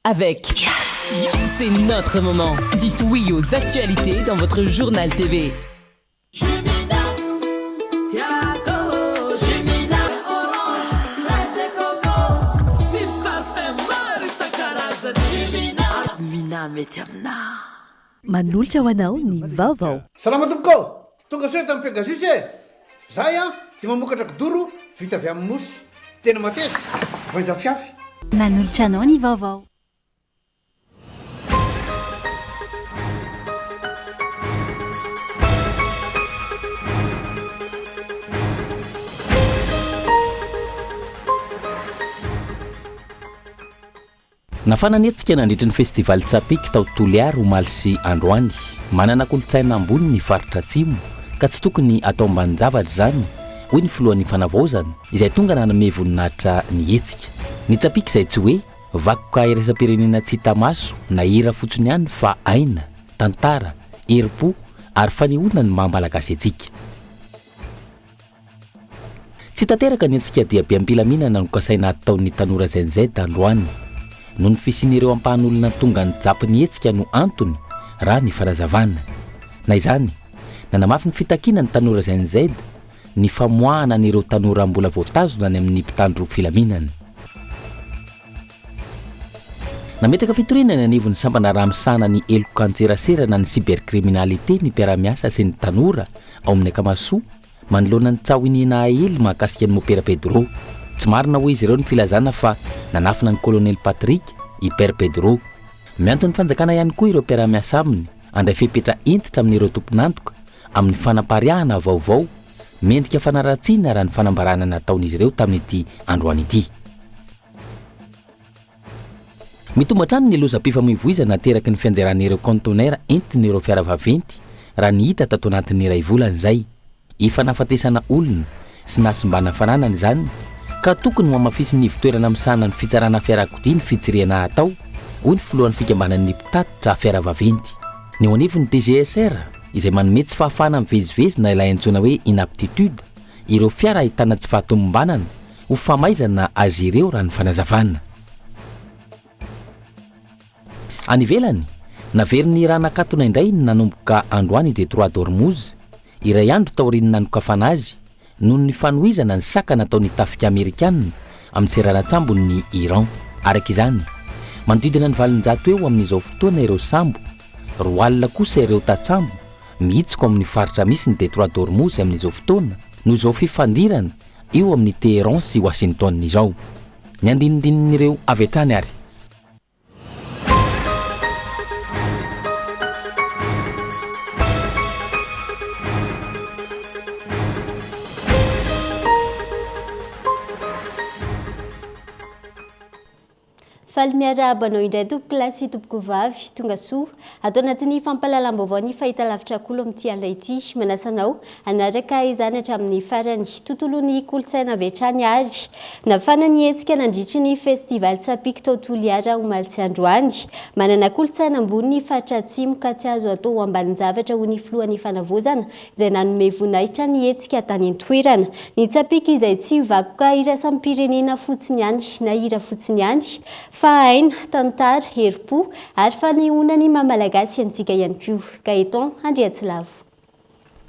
avec C'est notre moment. Dites oui aux actualités dans votre journal TV. Manolotra ho anao ny vaovao. Salama tompoko, tonga soe tamin'ny Pegasus e. Zahay dia mamokatra kidoro vita avy amin'ny mosy. Tena mateza, voanja fiafy. Manolotra anao ny vaovao. Nafananetsika nandritra ny festival Tsapika tao Toliara omaly sy androany. Manana kolotsaina ambony ny faritra atsimo ka tsy tokony atao mbanjavatra zany hoy ny filohan'ny fanavaozana izay tonga nanome voninahitra ny hetsika. Ny Tsapika izay tsy hoe vakoka iraisam-pirenena tsy hita maso na hira fotsiny ihany fa aina, tantara, herim-po ary fanehoana ny maha-malagasy antsika. Tsy tanteraka ny antsika dia be ampilaminana no kasaina ataon'ny tanora ZNZ androany. No ny fisian'ireo ampahan'olona tonga ny japy ny hetsika no antony raha ny farazavana. Na izany, nanamafy ny fitakiana ny tanora ZNZ ny famoahana n'ireo tanora mbola voatazona any amin'ny mpitandro filaminana. Nametaka fitoriana ny anivon'ny sampana ramosana ny elokantserasera ny cybercriminalité ny mpiara-miasa sy ny tanora ao amin'ny Akamasoa manoloana ny tsawinina hely mahakasika ny Mopera Pedro. Tsy marina hoe izy ireo ny filazana fa nanafina ny Colonel Patrick Hyper Pedro. Miantso ny fanjakana ihany koa ireo mpiara-miasa aminy andray fepetra entitra amin'ireo tompon'antoka amin'ny fanapariahana vaovao mendrika fanaratsiana raha ny fanambarana nataon'izy ireo tamin'ity androany ity. Mitombatrany ny lozam-pifamoivoizana nateraky ny fianjaran'ireo conteneur entin'ireo fiaravaventy raha ny hita tato anatin'ny iray volana izay. Ifanafatesana olona sy nasimbana fananana izany ka tokony mamafisy ny ivitoerana misana ny fitsarana fiarakodia ny fijiriana atao hoy ny filohan'ny fikambanan'ny mpitatitra fiaravaventy. Ny eo anivon'ny DGSR izay manome tsy fahafahana mivezivezy na ilay antsoina hoe inaptitude ireo fiara ahitana tsy fahatomombanana ho famaizana azy ireo raha ny fanazavana. Any ivelany naverin'ny ranakatona indray ny nanomboka androany Detroit d'Ormuz iray andro taorin'ny nanokafana azy noho ny fanohizana ny saka nataon'ny tafika Amerikanina amin'ny seranantsambon'ny Iran. Araka izany, manodidina ny valonjato eo amin'izao fotoana ireo sambo, roa alina kosa ireo tatsambo mihitsiko amin'ny faritra misy ny Detroit d'Ormuz amin'izao fotoana noho izao fifandirana eo amin'ny Teheran sy Washington izao. Ny andinindin'ireo avy hatrany ary. Faly miarabanao indray tompoko lahy sy tompoko vavy tonga soa atao anatin'ny fampahalalam-baovao ny fahitalavitra kolo amin'ity alina ity. Manasanao anaraka izany hatramin'ny farany tontolon'ny kolotsaina avy hatrany ary nafana ny hetsika nandritry ny festival Tsapika tao Toliara omaly sy androany. Manana kolotsaina ambony ny faritra atsimo ka tsy azo atao ambanin-javatra ho ny filohan'ny fanavozana izay nanome voninahitra ny hetsika tany an-toerana. Ny Tsapika izay tsy vakoka iraisam-pirenena fotsiny ihany na hira fotsiny ihany fa aina, tantara, herim-po ary fanehoana ny maha-malagasy antsika ihany koa. Gaeton Andriatsilavo.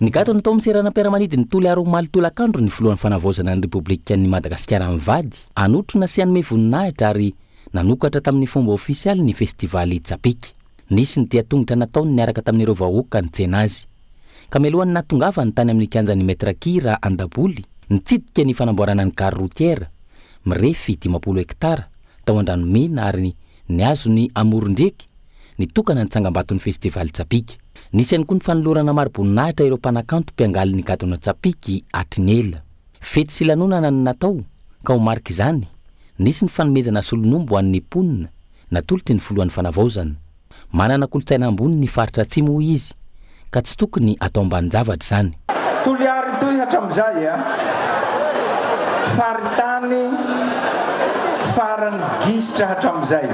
Ny gatony tao miserana mpiara-manidiny Toliara omaly tolakandro ny filohan'ny fanavaozana ny Repoblikan'ny Madagasikara mivady anotrona sy hanome voninahitra ary nanokatra tamin'ny fomba ofisialy ny festivaly Tsapika. Nisy ny tia-tongotra nataony niaraka tamin'ireo vahoaka ny tsena azy. Ka mialohan'ny natongavany tany amin'ny kianjan'ny Metrakira Andaboly nitsidika ny fanamboarana ny gare routière mirefy 50 hektara tao Andranomena ary ny azo ny amoron-dreky nitokana ny tsangam-baton'ny festival Tsapika. Nisy ihany koa ny fanolorana maro-boninahitra ireo mpanakanto mpiangaly ny gadona Tsapika Atrinela. Fety sy lanonana ny natao ka ho marika izany nisy ny fanomezana solonombo ho an'ny mponina natolotry ny filohan'ny fanavaozana. Manana kolotsaina ambony ny faritra atsimo izy ka tsy tokony atao ambanin-javatra izany. Toliara toy hatramin'izay faritany farany gisitra hatramin'izay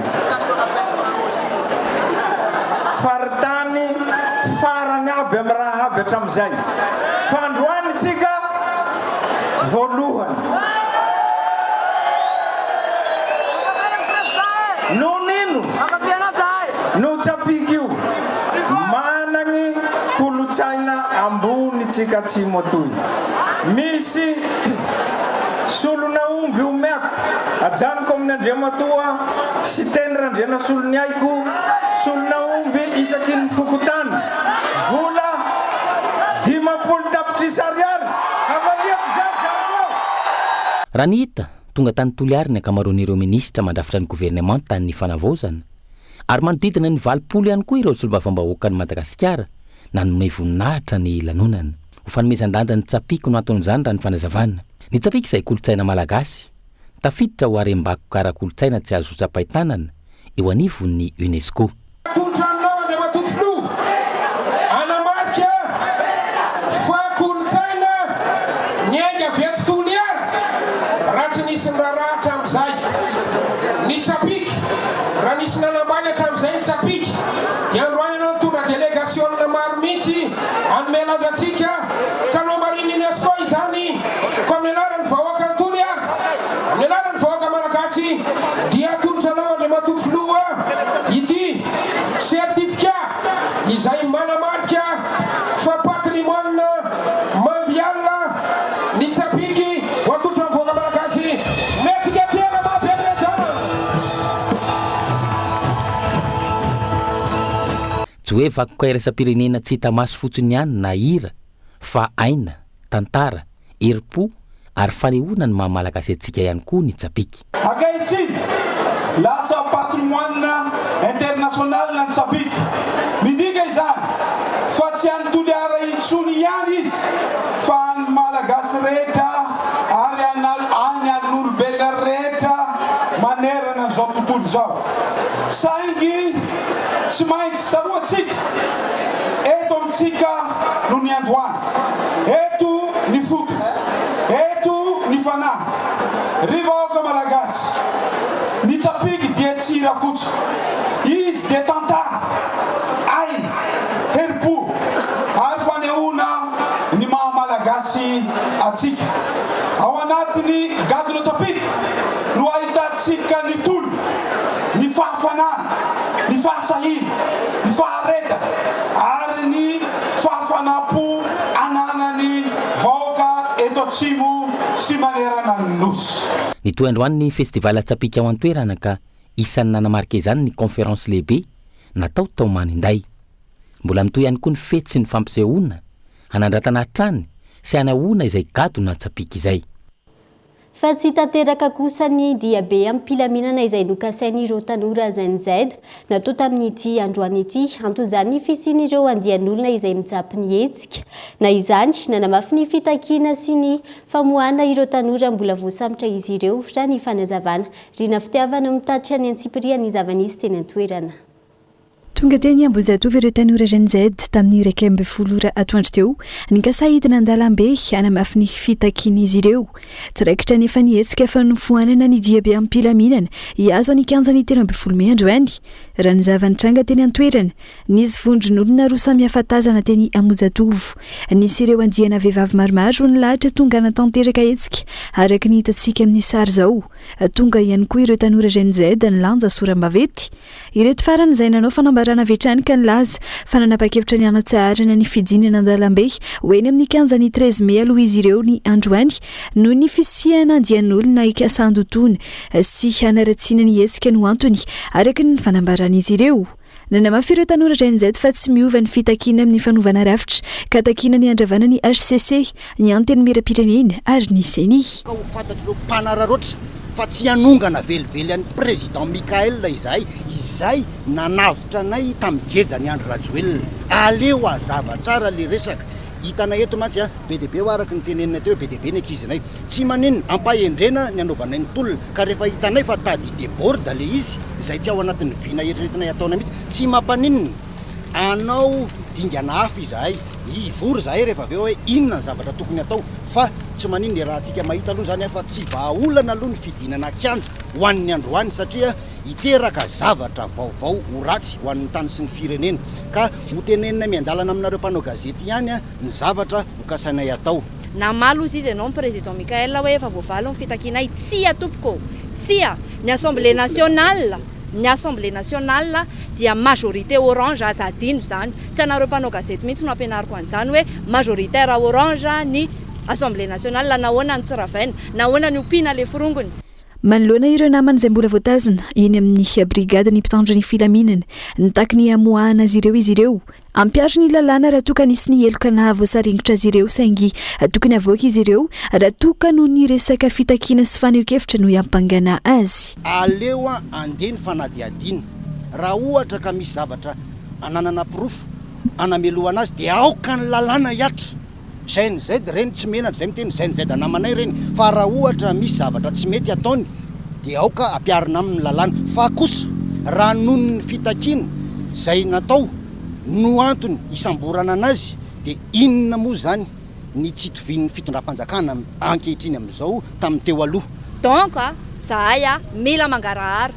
faritany farany aby amin'ny raha aby hatramin'izay fa androany tsika voalohany noho nino no Tsapika io managny kolotsaina ambony tsika atsimo atoy. Misy solona omby omeako ajanoko amin'ny Andriamatoa sy teny randriana solony aiko solona omby isaky ny fokotany vola 50 tapitrisa ariary avaliako zajareo. Raha ny hita tonga tany Toliary ny akamaroan'ireo minisitra mandrafitra ny gouvernement tany ny fanavaozana ary manodidina ny 20 ihany koa ireo solombavambahoaka ny Madagasikara nanome voninahitra ny lanonana. Ho fanomezan-danja ny Tsapika no anton'izany raha ny fanazavana. Ny Tsapika izay kolotsaina malagasy tafiditra ho harem-bako kara-kolotsaina tsy azo tsapahitanana eo anivon'ny UNESCO. Tondranao Andriamatofilo anamarika fa kolotsaina ny ainga avy eto Toliary raha tsy nisy niraharaha hatramin'izay. Ny Tsapika raha nisy nanambany hatramin'izay ny Tsapika dia androany ianao mitondra délégationna maro mihitsy hanome lanjantsika ka anao mariny UNESCO izany ko amin'ny anaran'ny vahoaka ny Toliary, amin'ny anaran'ny vahoaka malagasy dia tondranao Andriamatofilo ity certificat izay manamarika fa patrimoine mondial ny Tsapika ho atondra ny vahoaka malagasy. Metsika toera mampelezana. Tsy hoe vakoka iraisam-pirenena tsy hita maso fotsiny ihany na hira fa aina, tantara, herim-po ary fanehoana ny maha-malagasy antsika ihany koa ny Tsapika. Ankehitriny lasa patrimoine international ny Tsapika. Midika izany fa tsy any Toliary intsony ihany izy fa any malagasy rehetra ary any an'olombelona rehetra manerana an'izao tontolo izao. Saingy tsy maintsy saroantsika eto amintsika no ny androany, eto ny fotony, eto ny fanahy. Ry vahoaka malagasy, ny Tsapika dia tsy hira fotsiny, izy dia tantara, aina, herim-po ary fanehoana ny maha malagasy atsika. Ao anatiny gadona Tsapika no ahitantsika ny tolo, ny fahafanana, ny fahasahina, ny fahareta ary ny fahafanam-po ananany vahoaka eto atsimo sy manerana ny nosy. Nitoy androany ny festival Tsapika ao an-toerana ka isan'ny nanamarika izany ny conférence lehibe natao tao Maninday. Mbola mitoy ihany koa ny fety sy ny fampisehoana hanandratana hatrany sy hanahoana izay gadona Tsapika izay. Fa tsy tanteraka kosa ny diabe amin'ny mpilaminana izay nokasain'ireo tanora ZNZ natao tamin'ity androany ity anton'izany ny fisian'ireo andian'olona izay mitsampy ny hetsika. Na izany nanamafy ny fitakiana sy ny famoahana ireo tanora mbola voasambotra izy ireo raha ny fanazavana. Rina fitiavana mitatitra any Antsipria ny zava-nisy teny an-toerana. Tonga teny Ambohijatovo ireo tanora ZNZ tamin'ny 12 ora atoandro teo nikasahidina an-dalambe hanamafy ny fitakiana izy ireo. Tsy raikitra nefa nihetsika fa nofoanana ny diabe amin'ny mpilaminana hiazo anikanjany 13 Mei androany. Raha ny zava-nitranga teny an-toerana nisy vondron'olona roa samihafa tazana teny Ambohijatovo. Nisy ireo andiana vehivavy maromaro nilahatra tonga natanteraka hetsika araka ny hitantsika amin'ny sary zao. Tonga ihany koa ireo tanora ZNZ nilanja sora-mavety. Ireto farany izay nanao fanambarana vetrany ka nilaza fa nanapa-kevitra ny hanatsarana ny fidinana an-dalambe hoeny amin'ny kianjany 13 Mei aloha izy ireo ny androany noho ny fisiana andian'olona ikasan-dotoana sy hanaratsiana ny hetsika no antony araka ny fanambarana izy ireo. Nanamafy ireo tanora ZNZ fa tsy miova ny fitakiana amin'ny fanovana rafitra ka takiana ny andravana ny HCC ny anteny miram-pirenena ary ny CENI. Ka ho fantatr'ireo mpanararoatra fa tsy hanongana velively an'ny président Mikael izay nanavitra anay tamin'ny gejany Andry Rajoelina. Aleo azava tsara le resaka hitanay eto mantsy be dia be ho araka ny tenenina teo be dia be ny ankizinay tsy manino ampahendrena ny anaovanay ny tolona ka rehefa hitanay fa tady déborde le izy izay tsy ao anatin'ny vina eritreretinay ataonay mihitsy tsy mampaninona anao dingana hafa izahay ivory zahay rehefa aveo hoe inona ny zavatra tokony atao fa tsy manino ny raha antsika mahita aloha zany fa tsy vahaolana aloha ny fidinana kianja ho an'ny androany satria hiteraka zavatra vaovao ho ratsy ho an'ny tany sy ny firenena ka ho tenenina miandalana aminareo mpanao gazety ihany ny zavatra ho kasainay atao. Namalo izy ianao ny président Mikael hoe efa voavalo ny fitakianay tsy atompoko tsy ny Assemblée nationale ny assemblée nationale dia majorité orange aza adino zany tsy anareo mpanao gazety mihitsy no ampianariko an'izany hoe majoritaire orange ny assemblée nationale nahoana ny tsiravaina nahoana ny ompiana le firongony. manoloana ireo namana izay mbola voatazona eny amin'ny brigade ny mpitandro ny filaminana nitaky ny amoahana azy ireo izy ireo ampiaro ny lalàna raha toka nisy ny eloka na voasaringitra azy ireo saingy tokony avoaka izy ireo raha toka no ny resaka fitakiana sy faneho-kevitra no iampangana azy. aleo andeha ny fanadiadina raha ohatra ka misy zavatra ananana pirofo anamelohana azy dia aoka ny lalàna hiatra zay reny tsy mena zay miteny zay namanay reny fa raha ohatra misy zavatra tsy mety ataony dia aoka ampiarina amin'ny lalàna fa kosa raha nohon'ny fitakiana zay natao no antony isamborana anazy dia inona moa zany ny tsy tovian'ny fitondram-panjakana ankehitriny amin'izao tamin'ny teo aloha. donc zahay mila mangarahara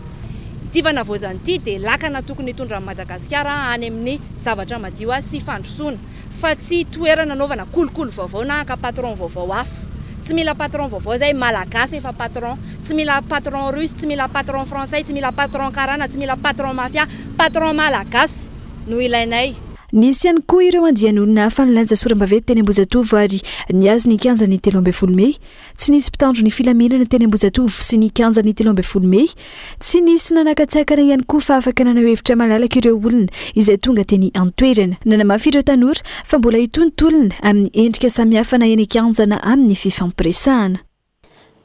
ty vanavoazany ity dia lakana tokony hitondra Madagasikara any amin'ny zavatra madio azy sy fandrosoana fa tsy toerana nanaovana kolokolo vaovao na ka patron vaovao hafa. Tsy mila patron vaovao zay malagasy efa patron, tsy mila patron russe, tsy mila patron français, tsy mila patron karana, tsy mila patron mafia, patron malagasy no ilainay. Nisy ihany koa ireo andian'olona fanilanja soram-bavety teny Ambozatovo ary niazo ny kianja ny 13 Mey. Tsy nisy mpitandro ny filaminana teny Ambozatovo sy ny kianja ny 13 Mey. Tsy nisy nanakatsakana ihany koa fa afaka nanao hevitra malalaka ireo olona izay tonga teny antoerana. Nanamafy ireo tanora fa mbola hitontolona amin'ny endrika samihafa na eny kianja na amin'ny fifampiresahana.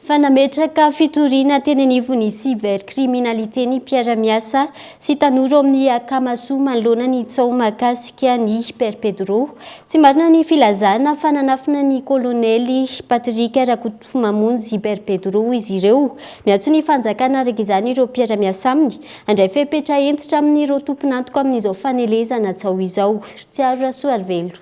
Fanametraka fitoriana teny anivon'ny cybercriminalité ny mpiara-miasa sy tanora amin'ny akamaso manoloana ny tsao mahakasika ny Père Pedro. Tsy marina ny filazana fa nanafina ny kolonely Patrick Rakotomamonjy Père Pedro izy ireo. Miantso ny fanjakana araka izany ireo mpiara-miasa aminy andray fepetra entitra amin'ireo tompon'antoka amin'izao fanelezana tsao izao. Tsiaro Rasoarvelo.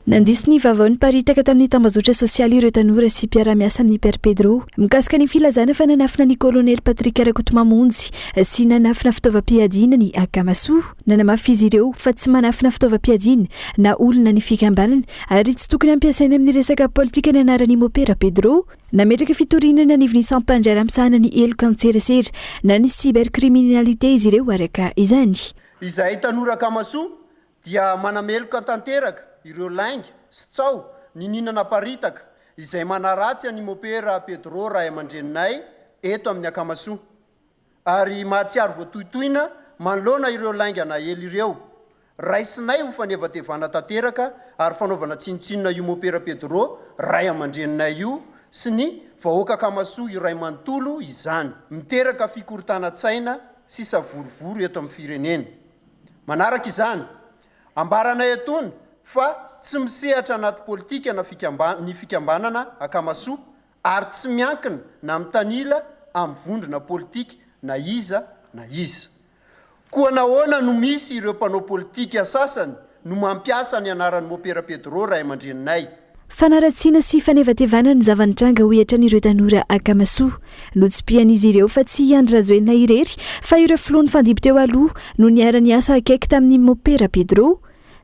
Nandisy ny vavao ny paritaka tamin'ny tambazotra sosialy ireo tanora sy mpiara-miasa amin'ny Père Pedro mikasika ny filazana fa nanafina ny kolonely Patrick Rakotomamonjy sy nanafina fitaovam-piadiana ny akamaso. Nanamafy izy ireo fa tsy manafina fitaovam-piadiana na olona ny fikambanana ary tsy tokony ampiasaina amin'ny resaka politika ny anaran'ny Père Pedro. Nametraka fitorinana anivon'ny sampandry ara-misahana ny eloka antserasera na ny cybercriminalité izy ireo araka izany. Izay tanora akamaso dia manameloka tanteraka ireo lainga sy tsao ny ninana paritaka izay manaratsy ny Père Pedro Ray aman-dreninay eto amin'ny akamaso ary mahatsiaro voatoitoina manoloana ireo lainga na ely ireo raisinay ho fanevatevana tanteraka ary fanaovana tsinotsinona io Père Pedro Ray aman-dreninay io sy ny vahoaka akamaso iray manontolo izany miteraka fikorontanan-tsaina sy savorovoro eto amin'ny firenena. Manaraka izany ambaranay etony fa tsy misehatra anaty politika na ny fikambanana akamaso ary tsy miankina na mitanila amin'ny vondrona politika na iza na iza. Koa nahoana no misy ireo mpanao politika sasany no mampiasa ny anaran'ny Père Pedro Ray aman-dreninay. Fanaratsiana sy fanevatevana ny zavanitranga hoetra n'ireo tanora akamaso. Lotsim-pian'izy ireo fa tsy Andry Rajoelina irery fa ireo filohan'ny fandimby teo aloha no niara-ny asa akaiky tamin'ny Père Pedro.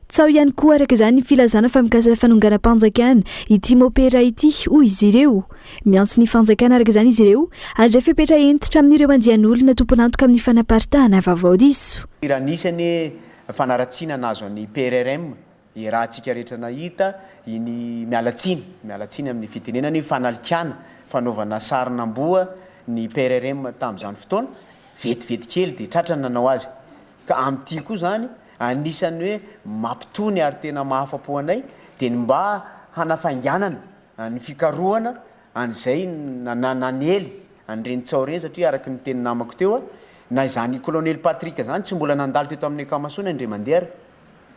Tsao ihany koa araka izany ny filazana fa mikasa fanonganam-panjakana ity Père ity hoy izy ireo. Miantso ny fanjakana araka izany izy ireo andray fepetra entitra amin'ireo andian'olona tompon'antoka amin'ny fanaparitahana vaovao diso. Iranisany fanaratsiana nazo any PRRM raha antsika rehetra nahita iny mialatsiny amin'ny fitenenany fanalikana fanaovana sarinam-boa ny PRRM tamin'izany fotoana vetivety kely dia tratrany nanao azy ka amin'ity koa zany anisany hoe mampitony ary tena mahafapo anay dia mba hanafainganana ny fikarohana an'izay nanely an'ireny tsao ireny satria araka ny teny namako teo na izany kolonely Patrick zany tsy mbola nandalo teto amin'ny akamaso André Mandera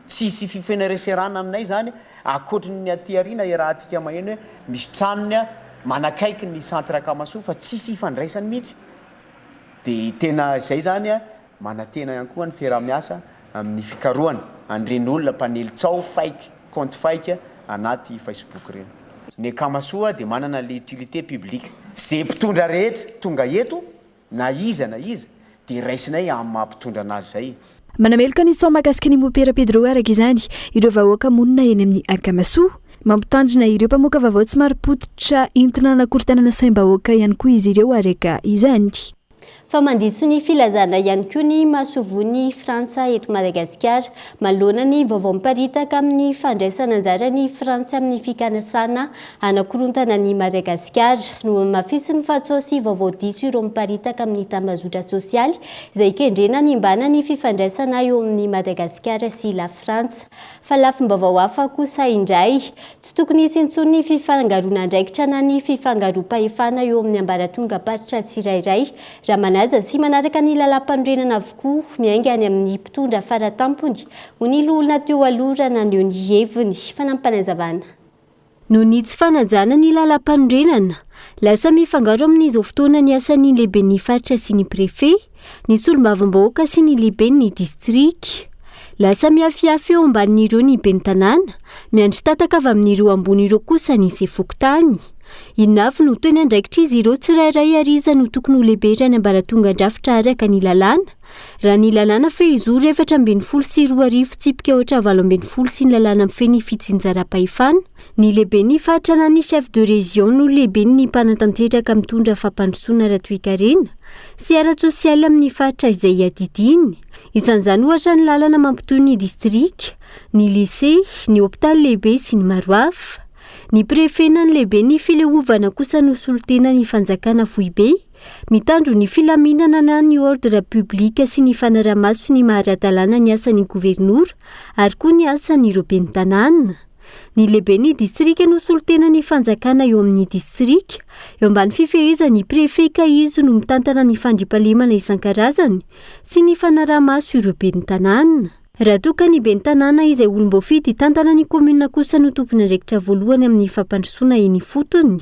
tsisy fifenereserana aminay zany akoatry ny aty arina rahantsika maheno hoe misy tranony manakaiky ny centre akamaso fa tsisy ifandraisany mihitsy dia tena izay zany manatena ihany koa ny fiaraha-miasa amin'ny fikarohana an'ireny olona mpanely tsao faiky compte faiky anaty Facebook ireny. Ny akamaso dia manana le utilité publique zay mpitondra rehetra tonga eto na iza dia raisinay amin'ny mampitondra anazy zay. Manameloka ny tsao mahakasika ny Père Pedro araka izany ireo vahoaka monina eny amin'ny akamaso. Mampitandrina ireo mpamoaka vaovao tsy mari-potitra entina nakorontanana saim-bahoaka ihany koa izy ireo araka izany. fa mandiso ny filazana ihany koa ny masovony Frantsa eto Madagasikara manoloana ny vaovao miparitaka amin'ny fandraisana anjara ny Frantsa amin'ny fikanasana anakorontana ny Madagasikara no mafisy ny fahatsosy vaovao diso ireo miparitaka amin'ny tambazotra sosialy izay kendrena ny mbana ny fifandraisana eo amin'ny Madagasikara sy la Frantsa fa lafim-baovao hafa kosa indray tsy tokony hisy intsony ny fifangaroana andraikitra na ny fifangaroam-pahefana eo amin'ny ambaratonga paritra tsirairay raha manaja sy manaraka ny lalam-panorenana avokoa miainga any amin'ny mpitondra faratampony ho ny olona teo alorana aneo ny heviny fanampanazavana. Noho ny tsy fanajana ny lalam-panorenana lasa mifangaro amin'izao fotoana ny asan'ny lehiben'ny faritra sy ny prefet, ny solombavambahoaka sy ny lehiben'ny distrikt. Lasa miafiafy eo ambanin'ireo ny ben'ny tanàna, miandry tataka avy amin'ireo ambon'ireo kosa ny sefokotany. Inavy no toy ny andraikitra izy ireo tsirairay ariza no tokony ho lehibe ny ambaratonga drafitra araka ny lalàna. Raha ny lalàna fehizoro 4.20 sy 2 tsipika 8.20 sy ny lalàna mifeny fitsinjaram-pahefana, ny lehiben'ny faritra na ny chef de région no lehiben'ny mpanatanteraka mitondra fampandrosoana ara-toekarena sy ara-tsosialy amin'ny faritra izay adidiny. Isan'izany ohatra ny lalana mampitohy ny distrikt, ny lycée, ny hôpitaly lehibe sy ny maro hafa. Ny prefena ny lehibe ny filehovana kosa no solotena ny fanjakana Foibe, mitandro ny filaminana na ny ordre publika sy ny fanaramaso ny maharadalàna ny asan'ny gouvernoura ary koa ny asan'ireo ben'ny tanàna. Ny lehibe ny distrika no solotena ny fanjakana eo amin'ny distrika, eo ambany fifehezany prefet ka izy no mitantana ny fandriampahalemana isan-karazany sy ny fanaramaso ireo ben'ny tanàna. Raha toka ny ben'ny tanàna izay olom-boafidy tantana ny komuna kosa no tompony andraikitra voalohany amin'ny fampandrosoana eny fotony.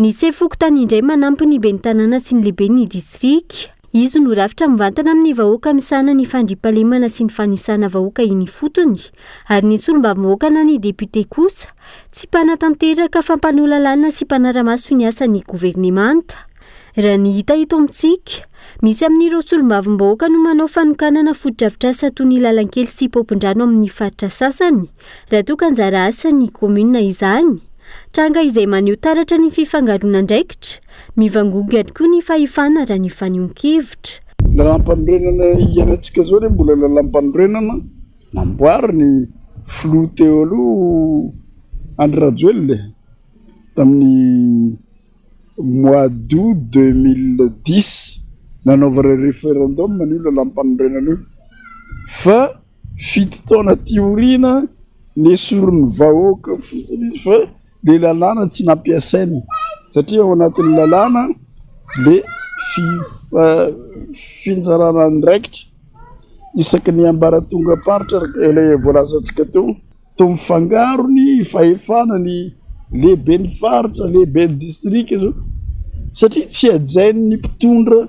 Ny sefokotany indray manampy ny ben'ny tanàna sy ny lehibe ny distrika. Izy no rafitra mivantana amin'ny vahoaka misana ny fandriampahalemana sy ny fanisana vahoaka eny fotony, ary ny solombavambahoaka na ny depute kosa tsy mpanatanteraka fa mpanolalalana sy mpanaramaso ny asan'ny gouvernemanta. Raha ny hita eto amintsika, misy amin'ireo solombavambahoaka no manao fanokanana foto-drafitr'asa toy ny lalankely sy popon-drano amin'ny faritra sasany, raha toa ka anjara asan'ny komuna izany. Tranga izay maneho taratra ny fifangaroana andraikitra, mivangongo ihany koa ny fahefana raha ny fanehoan-kevitra. Lalam-panorenana ianantsika zao re mbola lalam-panorenana namboary ny filoha teo aloha Andry Rajoelina tamin'ny mois d'août 2010 nanaova référendum ny lalam-panorenana io fa fito taona tiorina nesorony vahoaka fotony fa le lalàna tsy nampiasainy satria ao anatin'ny lalàna le finjarana andraikitra isaky ny ambaratonga paritra ilay voalasantsika teo mifangaro ny fahefana ny lehiben'ny faritra, lehiben'ny distrika zao satria tsy ajainy ny mpitondra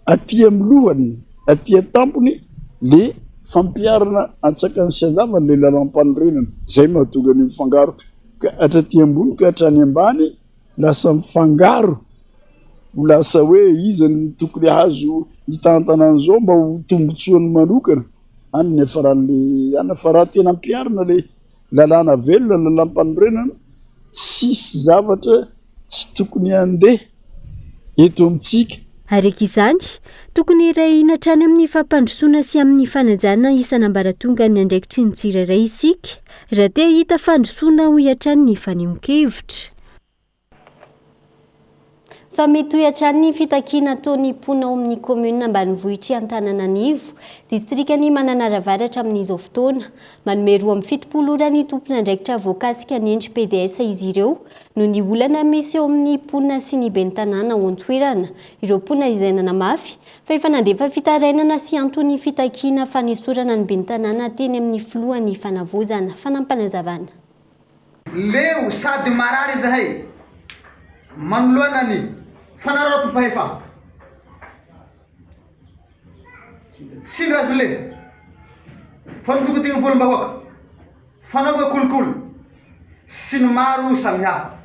aty amin'ny lohany, aty an-tampony le fampiarana antsakany sy andavany le lalam-panorenana. Zay mahatonga ny mifangaro ka hatraty ambony ka hatrany ambany lasa mifangaro, lasa hoe iza ny tokony azo hitantana an'izao mba ho tombotsoany manokana any ny afaran'le any fa raha tena ampiarina le lalàna velona lalam-panorenana tsisy zavatra tsy tokony andeha eto amintsika. Araka izany, tokony iray natrany amin'ny fampandrosoana sy amin'ny fanajana isan'ambaratonga ny andraikitry ny tsirairay isika, raha te hita fandrosoana ho hiatrany ny fanehoan-kevitra. Fa mety ho hiatrany ny fitakiana ataon'ny mpona ao amin'ny komuna ambanivohitra Antananarivo, distrikany Mananaravatra amin'izao fotoana, manome 2.70 ora ny tompony andraikitra voakasika ny endry PDS izy ireo, no ny olana misy eo amin'ny mpona sy ny ben'ny tanàna ao an-toerana, ireo mpona izay nanamafy, fa efa nandefa fitarainana sy antony fitakiana fanesorana ny ben'ny tanàna teny amin'ny filohan'ny fanavozana fanampanazavana. Leo sady marary zahay manoloanany fanarato-pahefa tsy razo le fanodokoteny volom-bahoaka fanaova kolokolo sy ny maro samihafa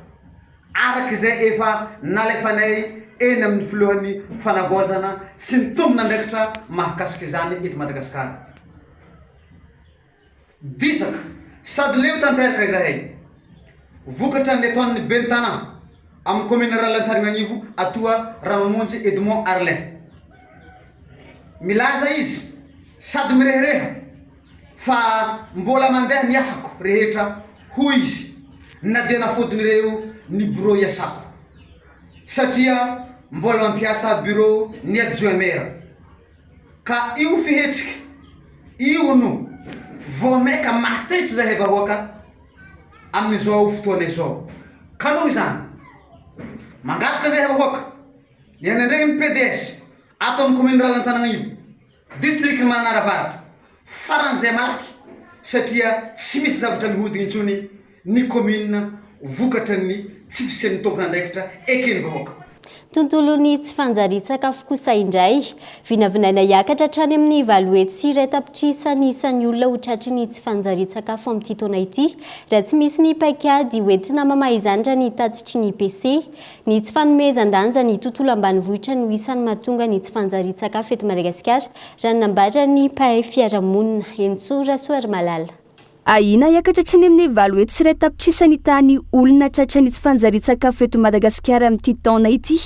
araky zay efa nalefanay eny amin'ny filohan'ny fanavozana sy ny tompony andraikitra mahakasiky zany eto Madagasikara. Disaka sady leo tanteraka izahay vokatra ny ataon'ny ben'ny tanàna amin'ny commune Ralantarigna Anivo atoa Ramamonjy Edmond Arlin milaza izy sady mirehereha fa mbola mandeha ny asako rehetra hoy izy na dia nafodin'ireo ny bureau iasako satria mbola mampiasa bureau ny adjoint-maire ka io fihetsika io no voameka matetry zahay vahoaka amin'izao fotoana izao ka noho izany mangataka zahay vahoaka ny anandregny PDS ato amin'ny commune Ralantanagnivo district ny Mananaravatra faran'izay malaky satria tsy misy zavatra mihodigny intsony ny commune vokatra ny tsy fisian'ny tompona andraikitra ekeny vahoaka. Tontolony tsy fanjari-tsakafo kosa indray vinavinaina hiakatra hatrany amin'ny valohety sy iray tapitrisany isan'ny olona ho tratry ny tsy fanjari-tsakafo amin'ity taona ity raha tsy misy ny paikady hoentina mamaizandra ny tatitry ny IPC ny tsy fanomezan-danja ny tontolo ambanivohitra no isan'ny mahatonga ny tsy fanjari-tsakafo eto Madagasikara raha nambatra ny mpahay fiarahamonina Entsora Soarimalala. Aina hiakatra hatrany amin'ny valohety sy iray tapitrisany tany olona tratrany tsy fanjari-tsakafo eto Madagasikara amin'ity taona ity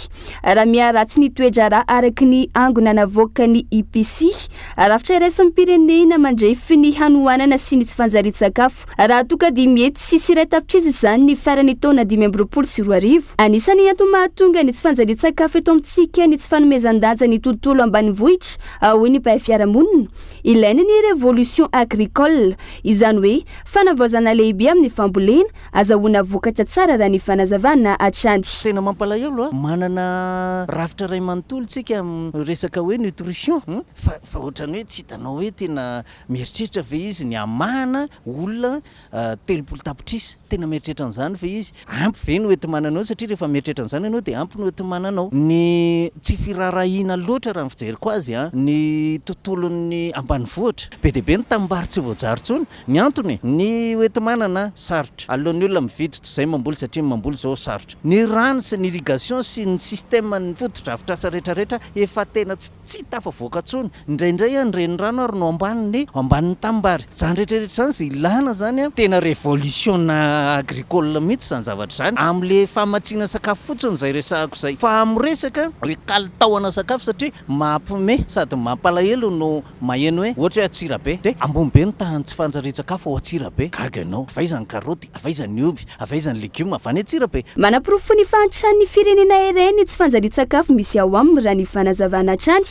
raha miaratsy ny toedrara araky ny angona navoaka ny IPC rafitra iraisin'ny pirenena mandrefy ny hanoanana sy ny tsy fanjari-tsakafo raha toka di mety sisy iray tapitrisy izany ny farany taona 2024 anisany antony mahatonga ny tsy fanjari-tsakafo eto amintsika ny tsy fanomezan-danja ny tontolo ambanivohitra hoy ny mpahay fiarahamonina ilaina ny révolution agricole izany hoe fanavaozana lehibe amin'ny fambolena azahoana vokatra tsara raha ny fanazavana hatrany. Tena mampalahelo manana rafitra ray manontolo tsika resaka hoe nutrition fa ohatrany hoe tsy hitanao hoe tena mieritreritra ve izy ny amahana olona 30 tapitrisa tena mieritreritra an'izany ve izy ampy ve no ety mananao satria rehefa mieritreritra an'izany ianao dia ampy no ety mananao ny tsy firarahina loatra raha fijeriko azy ny tontolon'ny ambanivohitra be dia be ny tambary tsy voajary tsony ny antony ny oety manana sarotra alohan'ny olona mividy toy mamboly satria mamboly zao sarotra ny rano sy ny irrigation sy ny système ny fotodrafitrasa rehetrarehetra efa tena tsy tafavoaka tsony indraindray nyreny rano ary no ambanin'ny tambary zany rehetrarehetra zany zay ilana zany tena révolution agricole mihitsy zany zavatra zany am'le famatsina sakafo fotsiny zay resahako zay fa amresaka hoe kalitaona sakafo satria mampime sady mampalahelo no maheno hoe ohatra hoe atsira be de ambony be ny tahany tsy fanjari-tsakafo ao atsira be gaga anao avaizany karoty avaizany ovy avaizany legioma avany atsira be manaporofo ny fantran'ny firenena ireny tsy fanjari-tsakafo misy ao aminy raha ny fanazavana hatrany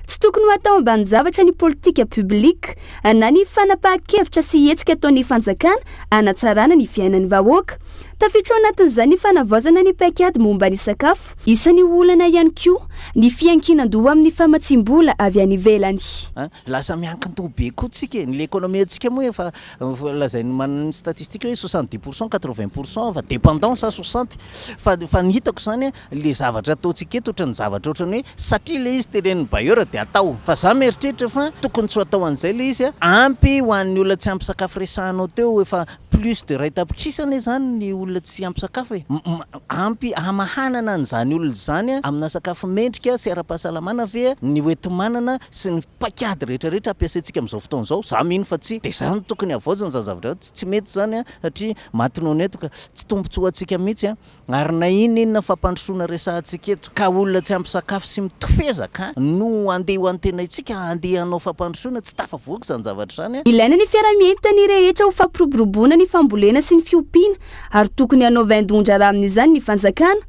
tsy tokony ho atao ambany zavatra ny politika publika na ny fanapahan-kevitra sy hetsika ataon'ny fanjakana anatsarana ny fiainan'ny vahoaka tafiditra ao anatin'izany ny fanavaozana ny paikady momba ny sakafo isan'ny olana ihany koa ny fiankinan-doha amin'ny famatsim-bola avy any ivelany lasa miankin-doha be koa tsika ny l'économie antsika moa efa lazainy manana statistique hoe 70% 80% fa dépendant sa 60 fa ny hitako zany le zavatra ataontsika eto ohatrany zavatra ohatrany hoe satria le izy teren'ny bailleur dia atao fa za mieritreritra fa tokony tsy atao an'izay le izy ampy ho an'ny olona tsy ampy sakafo resahanao teo efa plus de ray tapitrisana zany ny olona tsy ampy sakafo ampy amahanana an'izany olona zany amina sakafo mendrika sy ara-pahasalamana ve ny oety manana sy ny paikady rehetrarehetra ampiasaintsika amin'izao fotoana izao za mino fa tsy dia zany tokony avoazana zany zavatra tsy mety zany satria matinao eto ka tsy tombontsoa antsika mihitsy ary na inona fampandrosoana resahantsika eto ka olona tsy ampy sakafo sy mitofezaka no andeha ho antena itsika andeha hanao fampandrosoana tsy tafavoaka zany zavatra zany ilaina ny fiaraha-mientana rehetra ho fampiroboroboana ny fambolena sy ny fiompiana ary tokony hanao vaindondra raha amin'izany ny fanjakana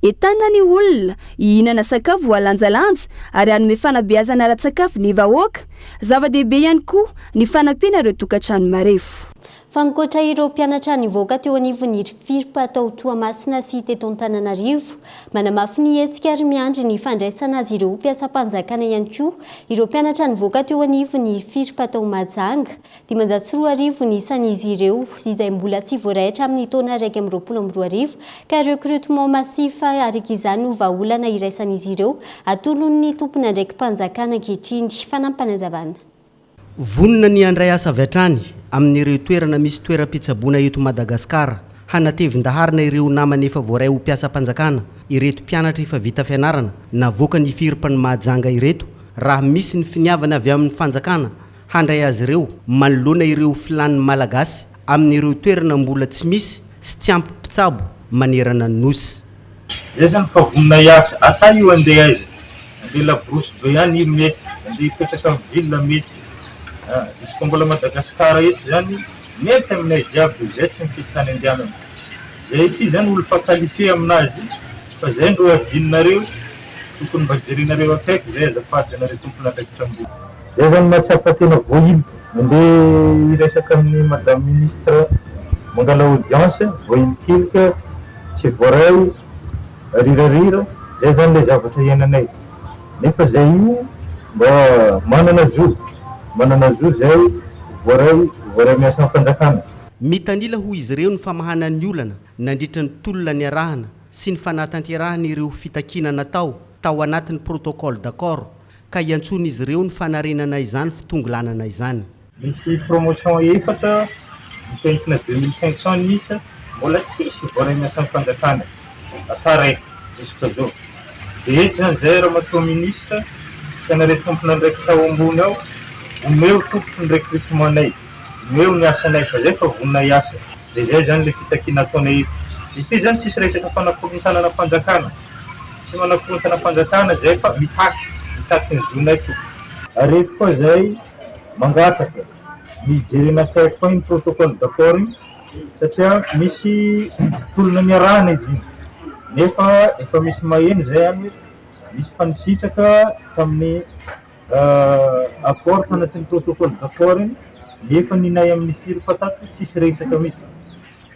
etana ny olona hihinana sakafo voalanjalanja ary hanome fanabeazana ara-tsakafo ny vahoaka zava-dehibe ihany koa ny fanampiana ireo tokantrano marefo fankoatra ireo mpianatra nivoaka teo anivon'ny firpa tao Toamasina sy teto Antananarivo manamafy ny hetsika ary miandry ny fandraisana azy ireo mpiasam-panjakana ihany koa ireo mpianatra nivoaka teo anivon'ny firpa tao Mahajanga 504 ny isan'izy ireo izay mbola tsy voarahitra amin'ny taona 120 ka recrutement massif araka izany ho vahaolana iraisan'izy ireo atolon'ny tompona ndraiky mpanjakana ankehitriny fanampanazavana vonona ny andray asa avy hatrany amin'ireo toerana misy toeram-pitsaboana eto Madagasikara hanatevin-daharina ireo namana efa voaray ho mpiasam-panjakana ireto mpianatra efa vita fianarana navoaka ny firipany Mahajanga ireto raha misy ny finiavana avy amin'ny fanjakana handray azy ireo manoloana ireo filany malagasy amin'ireo toerana mbola tsy misy sy tsy ampy mpitsabo manerana nosy zany fa vonona iasa asa io andeha izy andeha labrosy be ihany io mety, andeha hipetraka amin'ny ville mety. Izy koa mbola Madagasikara eto zany mety aminay jiaby zay tsy mifidy tany andehanana. Zay ity zany olo fa-qualifié aminazy fa zay ndro adinonareo tokony mba jerinareo akaiky zay azafady zanareo tompona andraikitra ambony. Zay zany mahatsapa tena voailika mandeha hiresaka amin'ny madame ministre mangala audience voailikilika tsy voaray rirarira zay zany le zavatra iainanay. Nefa zay io mba manana zo zay voaray miasa amin'ny fanjakana. Mitanila ho izy ireo ny famahana ny olana nandritra ny tolona ny arahana sy ny fanatanterahana ireo fitakina natao tao anatin'ny protocole d'accord ka iantsony izy ireo ny fanarenana izany fitongolanana izany. Misy promotion efatra mitentina 2500 nisa mbola tsisy voaray miasa amin'ny fanjakana asa raiky jusqu'à zao. Dia eto zany zay raha matoa ministre sy anareo tompona ndraiky tao ambony ao omeo tompony recrutementanay, omeo ny asanay fa zay fa vononay asa. Dia zay zany le fitakiana ataonay eto. Izy ity zany tsisy resaka fanakorontana fanjakana, tsy manakorontana fanjakana zay fa mitaky ny zonay tompony. Ary eto koa zay mangataka mijerena akaiky koa iny protocole d'accord iny satria misy tolona niarahana izy iny. Nefa efa misy maheno zay any misy fanisitraka tamin'ny accord tanatin'ny protocole d'accord iny nefa ninay amin'ny firy fatato tsisy resaka mihitsy.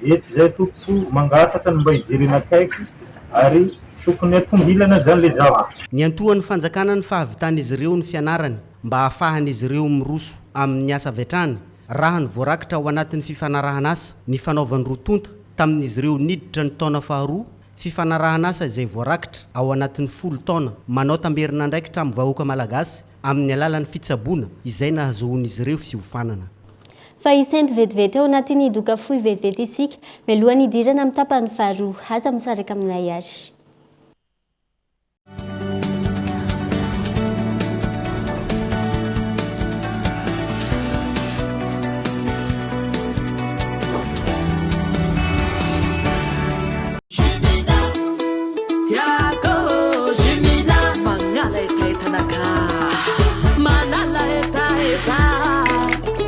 Eto zay tompoko mangataka ny mba hijerena akaiky ary tsy tokony atongilana zany le zavatra. Ny antohan'ny fanjakana ny fahavitan'izy ireo ny fianarany mba hahafahan'izy ireo miroso amin'ny asa vetrany raha ny voarakitra ao anatin'ny fifanarahana asa ny fanaovan'ny rotonta tamin'izy ireo niditra ny taona faharoa fifanarahana asa izay voarakitra ao anatin'ny 10 taona manao tamberina ndraikitra amin'ny vahoaka malagasy amin'ny alalan'ny fitsaboana izay nahazoan'izy ireo fiofanana. Fa isento vetivety ao anatin'ny doka fohy vetivety isika mialohan'ny idirana amin'ny tapany faharoa aza misaraka aminay ary.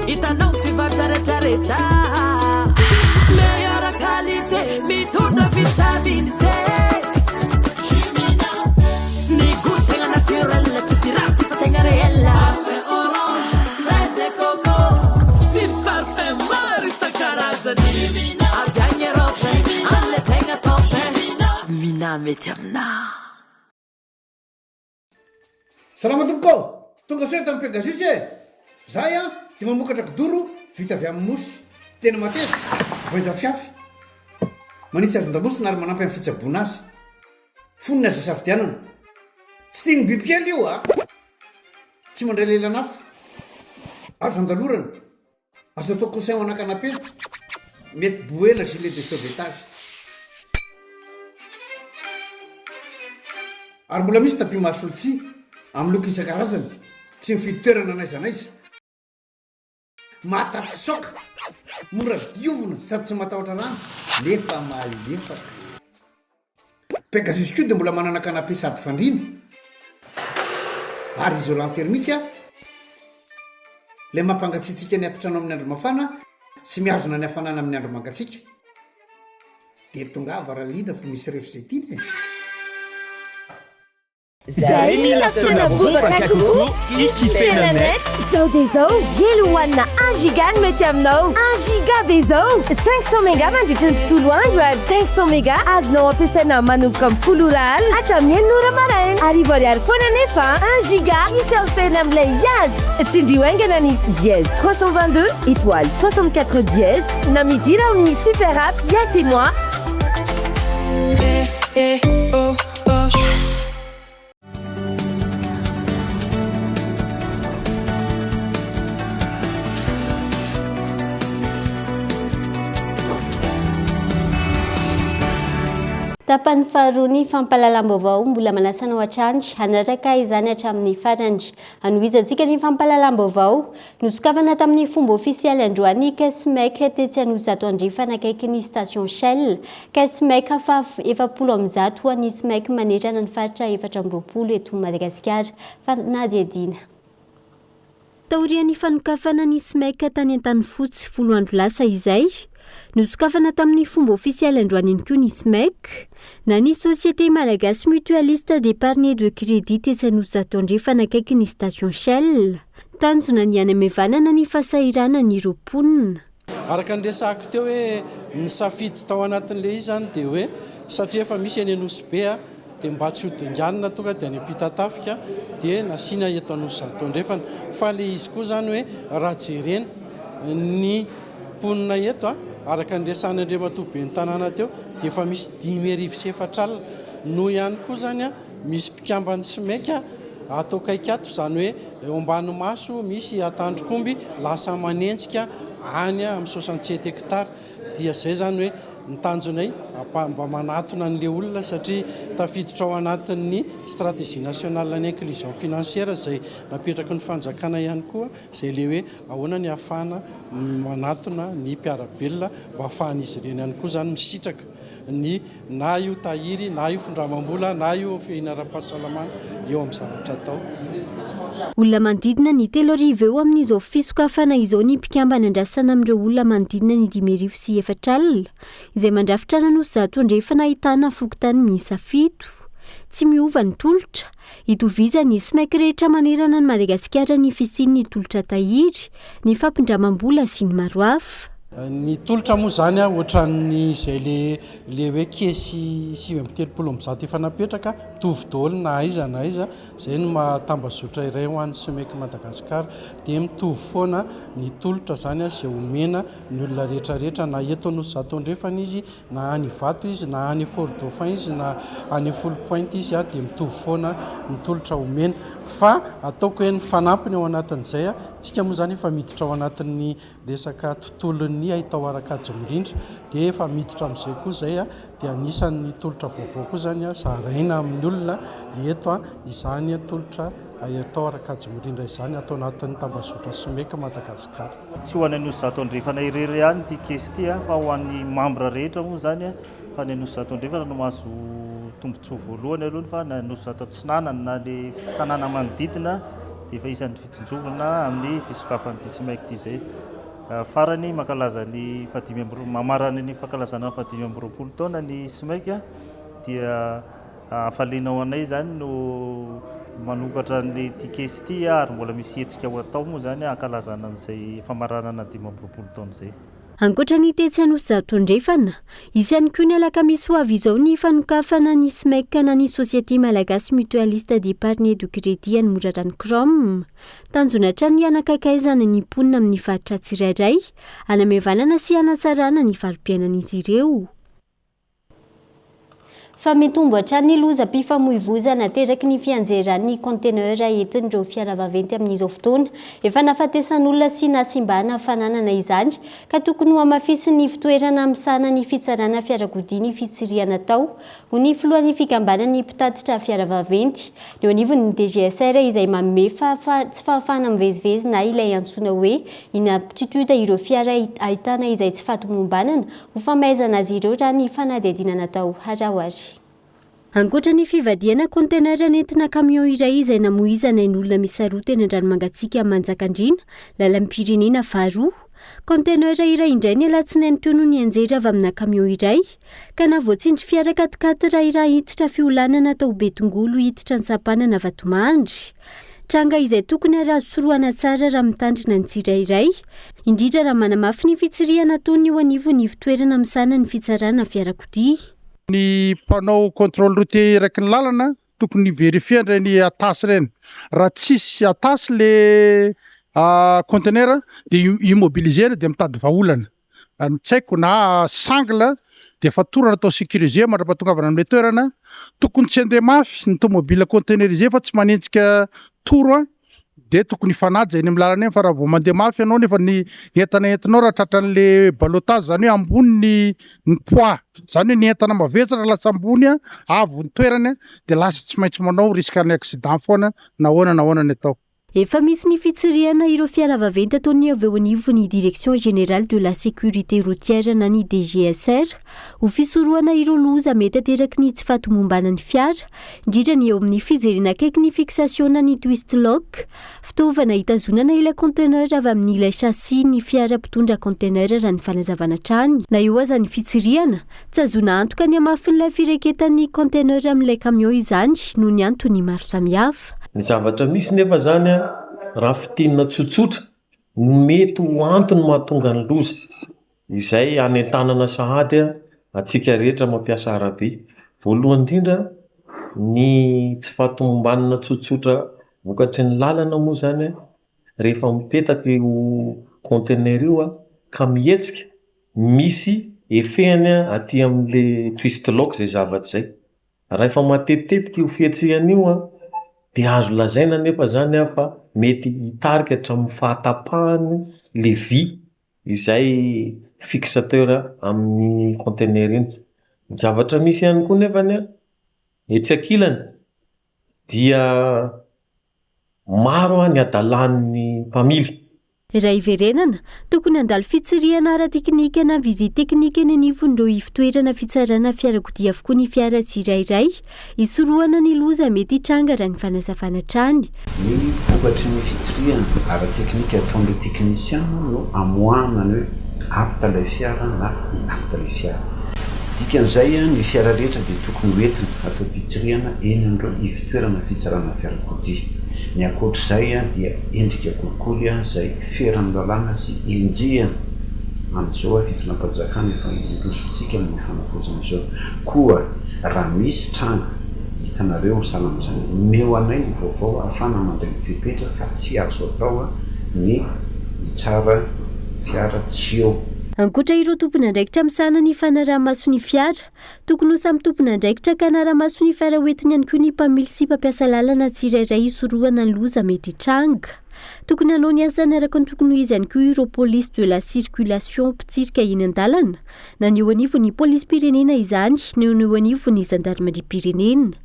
Itanao pivatraretraretra meilleure qualité mitondra vitamine C. Jumina ni goût tegna naturel tsy pirate fa tegna réel. Parfait orange, fraise et coco si parfait maro isan-karazany. Jumina avy agny Europe amle tegna top. Mina mety amina. Salama tompoko, tonga soa tamin'ny Pegasus zay dia mamokatra kidoro vita avy amin'ny mosy tena mateza voenja fiafy manitsy azy ndamosy na ary manampy amin'ny fitsaboana azy fonina azy safidianana tsy tiany bibikely io tsy mandray lelanafo azo andalorana azo atao conseil anakanapena mety boena gilet de sauvetage ary mbola misy tapis masolotsi amin'ny loko isan-karazany tsy mifidy toerana anaiza anaiza mataty soka mora diovina sady tsy matahotra rano nefa malefaka. Pegasus koa dia mbola manana canapé sady fandrina ary isolant thermique le mampangatsiatsika ny atitrano amin'ny andro mafana sy miazona ny hafanana amin'ny andro mangatsika dia tonga varalina fa misy refzetiny Zay mila fotoana bobaka koko ikifena net. Zao dia zao hely hohanina 1 giga no mety aminao. 1 giga dia zao 500 mega mandritra ny tontolo andro ary 500 mega azonao ampiasaina manomboka amin'ny 10 ora alina hatramin'ny 9 ora maraina. Arivo ariary foana nefa 1 giga isamfena amin'ilay azy. Tsindrio aingana ny dièse 322 étoile 64 dièse na midira amin'ny super app Yes et moi. Yes. Tapany faharoa ny fampahalalam-baovao mbola manasanao hatrany hanaraka izany hatramin'ny farany. Anohizantsika ny fampahalalam-baovao nosokafana tamin'ny fomba ofisialy androany Kesmek tetsy Anozato andrefana akaiky ny station Shell. Kesmek fa 700 ho an'ny Smek manerana ny faritra 420 eto Madagasikara. Fanadiadina. Taorian'ny fanokafana ny Smek tany an-tanifotsy 10 andro lasa izay nosokafana tamin'ny fomba ofisialy androany koa ny Smek na ny Société Malagasy Mutualiste d'Épargne de Crédit tetsy Anozato andrefana akaiky ny station Shell. Tanjona ny anamevanana ny fasahirana ny roponina. Araka ny resako teo hoe ny safidy tao anatin'le izy zany dia hoe satria efa misy any Anosy be dia mba tsy hodinganina tonga dia any Ampitatafika dia nasiana eto Anozato andrefana fa le izy koa zany hoe raha jerena ny mponina eto araka ny resany Andriamatoa ny tanàna teo dia efa misy 5,4 alina no ihany koa zany misy mpikambany Smek atao kaiky ato zany hoe eo ambany maso misy Atandrokomby lasa manenjika any amin'ny 67 hectare dia zay zany hoe ny tanjonay mba manatona an'le olona satria tafiditra ao anatin'ny stratégie nationale ny inclusion financière zay napetraka ny fanjakana ihany koa zay le hoe ahoana ny ahafahana manatona ny mpiarabelona mba ahafahan'izy ireny ihany koa zany misitraka ny na io tahiry na io fondramam-bola na io fihinara-pahasalamana eo amin'ny zavatra atao. Olona manodidina ny 3,000 eo amin'izao fisokafana izao ny mpikambana andrasana amin'ireo olona manodidina ny 5,4 alina izay mandrafitra Anozato andrefana ahitana fokontany miisa 7. Tsy miova ny tolotra hitoviza ny Smek rehetra manerana ny Madagasikara ny fisian'ny tolotra tahiry, ny fampindramam-bola sy ny maro hafa. Ny tolotra moa zany ohatran'ny izay le hoe kesy 7,30 efa napetraka mitovy daholo na aiza zay no mahatambazotra iray ho an'ny Smek Madagasikara dia mitovy foana ny tolotra zany izay omena ny olona rehetrarehetra na eto Anozato andrefana izy na any Ivato izy na any Fort Dauphin izy na any Folo Pointe izy dia mitovy foana ny tolotra omena fa ataoko hoe ny fanampiny ao anatin'izay tsika moa zany efa miditra ao anatin'ny resaka tontolon'ny ahitao arakajy mirindra dia efa miditra amin'izay koa zay dia anisan'ny tolotra vaovao koa zany zaraina amin'ny olona eto izany tolotra atao arakajy mirindra izany atao anatin'ny tambazotra Smek Madagasikara. Tsy ho an'ny Anozato andrefana irery ihany ty kesy ty fa ho an'ny membre rehetra moa zany fa ny Anozato andrefana no mahazo tombontsoa voalohany alohany fa ny Anozato Atsinanana na le tanàna manodidina dia efa isan'ny fitsinjovana amin'ny fisokafan'ity Smek ty zay. Farany mankalaza ny mamarany ny fankalazana 520 taona ny Smek dia hafalenao anay zany no manokatra ny tikesy ty ary mbola misy hetsika ho atao moa zany hankalazana an'izay famaranana 520 taona zay. Ankoatra ny tetsy Anozato andrefana, isan'ny koa ny alakamisy ho avy izao ny fanokafana ny Smek na ny Société Malagasy Mutualiste d'Épargne de Crédit any Moraran'ny Krom. Tanjona hatrany hanakakaizana ny mponina amin'ny faritra tsirairay, hanamevanana sy hanatsarana ny valim-piainan'izy ireo. Fa mitombo hatrany loza-pifamoivoza nateraky ny fianjeran'ny conteneur entin'ireo fiara vaventy amin'izao fotoana. Efa nafatesan'olona sy nasimbana fananana izany ka tokony ho amafisy ny fitoerana misana ny fitsarana fiarakodia ny fitsiriana tao ho ny filohan'ny fikambanan'ny mpitatitra fiara vaventy. Eo anivon'ny DGSR izay manome tsy fahafahana mivezivezy na ilay antsoina hoe inaptitude ireo fiara ahitana izay tsy fatomombanana ho famaizana azy ireo raha ny fanadihadina natao harawary. Ankoatra ny fivadiana conteneur nentina camion iray izay namoizana ny olona misaroty eny an-dranomangatsiaka Manjakandriana, lalam-pirenena faharoa. Conteneur iray indray ny alatsinainy teo no ny anjera avy amina camion iray ka navoatsindry fiara katikaty raha hiditra fiolanana tao Betongolo hiditra Antsapanana Vatomandry. Tranga izay tokony araha-soroana tsara raha mitandrina ny tsirairay, indrindra raha manamafy ny fitsiriana ataony eo anivon'ny fitoerana misana ny fitsarana fiarakodia. Ny mpanao contrôle routier eraky ny lalana tokony verifiandra ny atasy reny. Raha tsisy atasy le conteneur dia immobilisena dia mitady vahaolana. Tsy haiko na sangla dia fatorana atao sécurisé mandra-pahatongavana amin'ilay toerana. Tokony tsy handeha mafy ny tomobile conteneurisé fa tsy manenjika toro de tokony fanaja eny amin'ny lalana eny fa raha vao mandeha mafy ianao nefa ny entana entinao raha tratran'le balotage zany hoe ambony ny poids zany hoe ny entana mavesatra lasa ambony avo ny toerany de lasa tsy maintsy manao risque ny accident foana nahoana ny atao. Efa misy ny fitsiriana ireo fiara vaventy ataony avy eo anivon'ny Direction Générale de la Sécurité Routière na ny DGSR ho fisorohana ireo loza mety ateraky ny tsy fahatomombanan'ny fiara, indrindra ny eo amin'ny fijerena akaiky ny fixation na ny twist lock, fitaovana hitazonana ilay conteneur avy amin'ilay chassis ny fiara mpitondra conteneur raha ny fanazavana trany. Na io aza ny fitsiriana, tsy azona antoka ny amafin'ilay fireketan'ny conteneur amin'ilay camion izany noho ny antony maro samihafa. Ny zavatra misy nefa zany raha fitinina tsotsotra mety ho antony mahatonga ny loza izay anentanana sahady atsika rehetra mampiasa arabe. Voalohany indrindra ny tsy fahatomombanana tsotsotra vokatry ny lalana moa zany rehefa mipetaka io conteneur io ka mihetsika misy efeny aty amin'le twist lock zay zavatra zay. Raha efa matetitetika io fietsehana io de azo lazaina nefa zany fa mety hitarika hatramin'ny fahatapahany le vy izay fixateur amin'ny conteneur iny. Ny zavatra misy ihany koa nefa etsy ankilany dia maro ny adalan'ny mpamily. Raha iverenana, tokony handalo fitsirihana ara-teknika na vizity teknika eny anivon'ireo fitoerana fitsarana fiarakodia avokoa ny fiara tsirairay, hisorohana ny loza mety hitranga raha ny fanazavana trany. Ny vokatry ny fitsirihana ara-teknika ataon'ireo teknisiana no amoahana ny hoe apta ilay fiara na inapta ilay fiara. Dikan'izay ny fiara rehetra dia tokony hoentina atao fitsirihana eny amin'ireo fitoerana fitsarana fiarakodia. Ny ankoatr'izay dia endrika kolikoly izay feran'ny lalàna sy enjehana amin'izao fitonam-panjakana efa indrosontsika amin'ny fanavozana izao. Koa raha misy trano hitanareo salam'izany meo anay ny vaovao ahafana mandray ny fepetra fa tsy azo atao ny hitsara fiara tsy eo. Ankoatra ireo tompon'andraikitra misana ny fanaraha-maso ny fiara, tokony ho samy tompon'andraikitra ka hanara-maso ny fiara hoentiny ihany koa ny mpamily sy mpampiasa lalana tsirairay hisorohana ny loza mety hitranga. Tokony hanao ny asany araka ny tokony ho izy ihany koa ireo police de la circulation mpitsirika eny an-dalana, na ny eo anivon'ny polisy pirenena izany, na eo anivon'ny gendarmerie pirenena.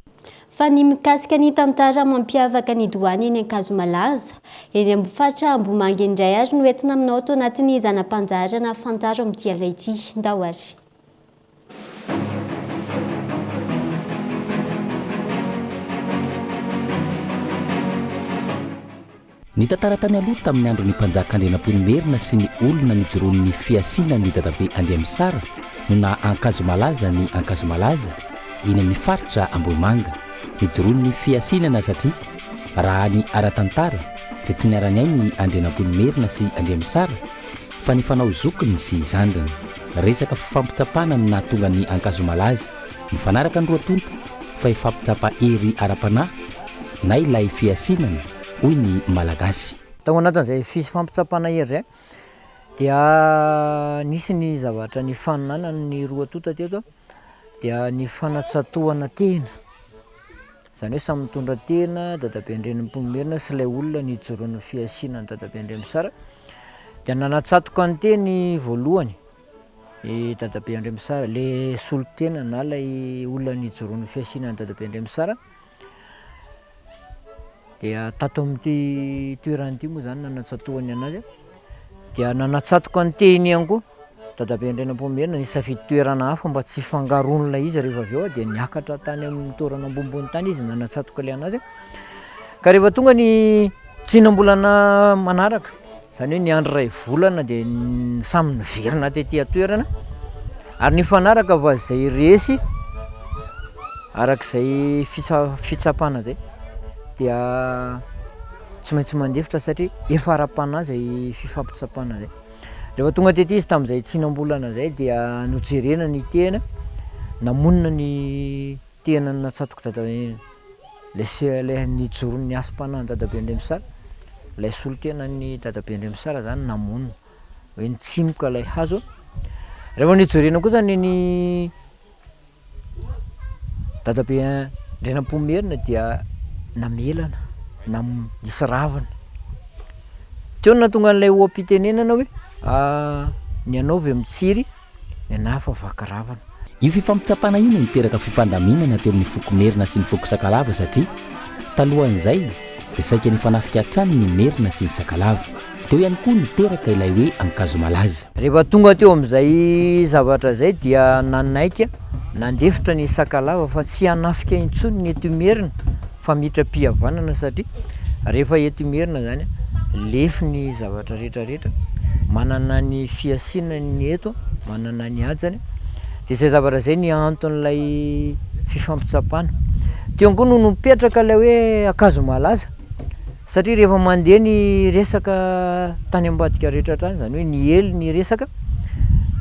Fa ny mikasika ny tantara mampiavaka ny douane eny Ankazomalaza, eny Ambofatra Ambomanga indray ary no entina aminao ato anatin'ny zanam-panjarana fantaro amin'ity alay ity. Ndao ary. Ny tantara tany aloha tamin'ny andro ny mpanjaka Andrianampoinimerina sy ny olona nijoroan'ny fiasiana ny dadabe Andriamisara no na Ankazomalaza ny Ankazomalaza eny amin'ny faritra Ambomanga. Nijoroan'ny fiasinana satria raha ny ara-tantara dia tsy niara-niay ny Andrianampoinimerina sy Andriamisara fa ny fanao zokiny sy zandriny. Resaka fampitsapana no nahatonga ny Ankazomalaza mifanaraka ny roatonto fa ifampitsapa ery ara-panahy na ilay fiasinana hoy ny malagasy. Tao anatin'izay fampitsapana ery zay dia nisy ny zavatra ny fananana ny roatonto teto dia ny fanatsatoana tena. Zany hoe samy mitondra tena dadabe Andrianampoinimerina sy ilay olona nijoroana fiasinana dadabe Andriamisara dia nanatsatoka ny teny voalohany dadabe Andriamisara le solon-tena na ilay olona nijoroana fiasinana dadabe Andriamisara dia tato amin'ity toerana ity moa zany nanatsatoany anazy dia nanatsatoka ny teny ihany koa dadabe Andrianampoinimerina nisafidy toerana hafa mba tsy fangaron'ilay izy rehefa avy eo dia niakatra tany amin'ny toerana ambonimbony tany izy nanatsatoka ilay anazy ka rehefa tonga ny tsinam-bolana manaraka zany hoe ny andro iray volana dia samy niverina tetỳ atoerana ary ny fanaraka va zay resy arak'izay fitsapana zay dia tsy maintsy mandefitra satria efa ara-panahy zay fifampitsapana zay. Rehefa tonga tetỳ izy tamin'izay tsinam-bolana zay dia nojerena ny tena, namonina ny tena natsatoka dadabe ilay nijoroan'ny asam-panahy dadabe Andriamisara, ilay solon-tena ny dadabe Andriamisara zany namonina hoe nitsimoka ilay hazo. Rehefa nijerena koa zany ny dadabe Andrianampoinimerina dia namelana, nisy ravana teo natonga an'ilay oam-pitenenana hoe ny anaovy amin'ny tsiry ny anafa vakaravana. io fifampitsapana io no miteraka fifandaminana teo amin'ny fokomerina sy ny foko sakalava satria talohan'izay dia saika ny fanafika hatrany ny merina sy ny sakalava. teo ihany koa niteraka ilay hoe ankazo malaza. Rehefa tonga teo amin'izay zavatra zay dia nanaika nandefitra ny sakalava fa tsy hanafika intsony ny etomerina fa mitrapihavanana satria rehefa etomerina zany lefy ny zavatra rehetrarehetra manana ny fiasinany ny eto manana ny ajany dia izay zavatra zay ny anton'ilay fifampitsapana. Teo koa no mipetraka ilay hoe ankazo malaza satria rehefa mandeha ny resaka tany ambadika rehetra tany zany hoe ny elo ny resaka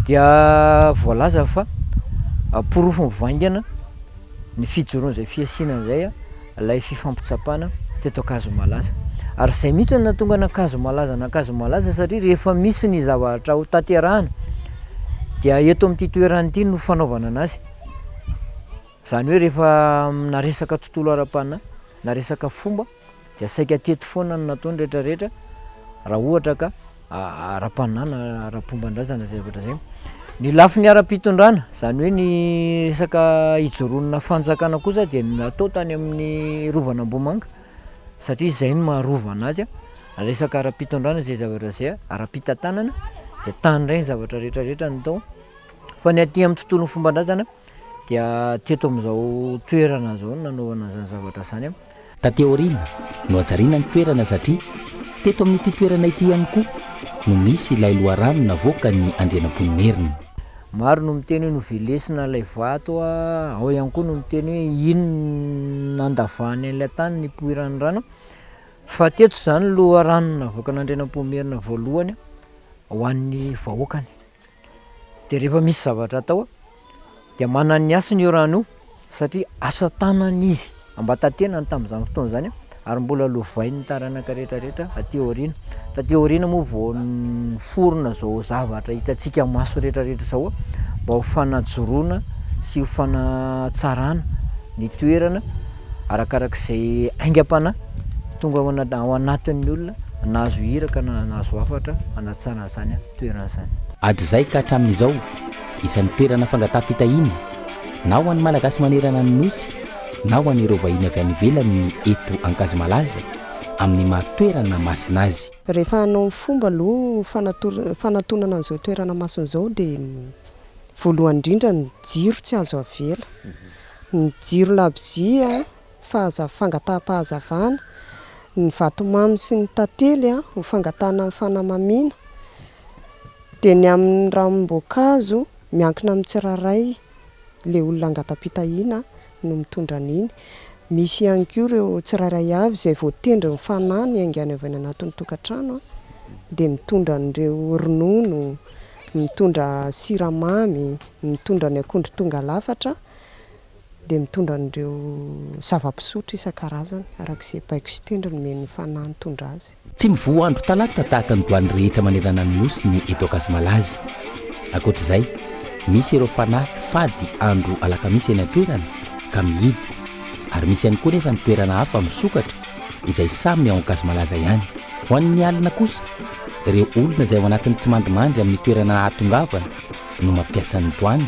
dia voalaza fa porofo mivaingana ny fijoroana zay fiasinana zay ilay fifampitsapana teto ankazo malaza. Ary zay mihitsy no natonga n'ankazo malaza satria rehefa misy ny zavatra ho tanterahana dia eto amin'ity toerana ity no fanaovana anazy. Zany hoe rehefa na resaka tontolo ara-panina na resaka fomba dia saika teto foana no nataony rehetrarehetra raha ohatra ka ara-panina na ara-pombandrazana zay zavatra zay. Ny lafiny ara-pitondrana zany hoe ny resaka hijoronana fanjakana kosa dia natao tany amin'ny rovana Ambomanga satria izay no maharova anazy resaka ara-pitondrana zay zavatra zay ara-pitantanana dia tany iray ny zavatra rehetrarehetra natao fa ny aty amin'ny tontolon'ny fombandrazana dia teto amin'izao toerana zao nanaovana zany zavatra zany. Tateorina no ajarina ny toerana satria teto amin'ity toerana ity ihany koa no misy ilay loharano navoaka ny andrianam-ponomerina. Maro no miteny hoe novelesina ilay vato ao ihany koa no miteny hoe ino nandavahany an'ilay tany ny poiran'ny rano fa teto zany loharano navoaka n'andrianam-ponomerina voalohany ho an'ny vahoakany. Dia rehefa misy zavatra atao dia manana ny asany io rano io satria asa tanana izy ambatatenany tamin'izany fotoana zany ary mbola lovainy taranaka rehetrarehetra aty aoriana. Taty aoriana moa vao forona zao zavatra hitantsika maso rehetrarehetra zao mba ho fanajoroana sy ho fanatsarana ny toerana arakarak'izay aingam-panahy tonga ao anatin'ny olona nahazo hiraka na nahazo hafatra anatsarana zany toerana zany. Hatrizay ka hatramin'izao isan'ny toerana fangatapitahiny na ho an'ny malagasy manerana ny nosy na ho an'ireo vahiny avy any ivelany eto ankazo malaza amin'ny mahatoerana masina azy. Rehefa hanao fomba aloha fanatonana an'izao toerana masina izao dia voalohany indrindra ny jiro tsy azo avela. Ny jiro labozia fangataham-pahazavana, ny vatomamy sy ny tantely ho fangatahana amin'ny fanamamiana, dia ny amin'ny ranom-boankazo miankina amin'ny tsirairay ilay olona angatapitahina no mitondra an'iny. Misy ihany koa ireo tsirairay avy izay voatendry ny fanahy ny aingany avy any anatin'ny tokantrano dia mitondra an'ireo ronono, mitondra siramamy, mitondra ny akondro tonga lafatra, dia mitondra an'ireo zava-pisotro isan-karazany arak'izay baiko sy tendry no men'ny fanahy mitondra azy. Tsy mivoha andro talata tahaka ny doany rehetra manerana ny nosy ny eto ankazo malaza. Ankoatr'izay misy ireo fanahy fady andro alakamisy eny an-toerana ka mihidy, ary misy ihany koa nefa ny toerana hafa misokatra izay samy ao ankazo malaza ihany. Ho an'ny alina kosa ireo olona izay ao anatin'ny tsy mandimandry amin'ny toerana hatongavana no mampiasa ny doany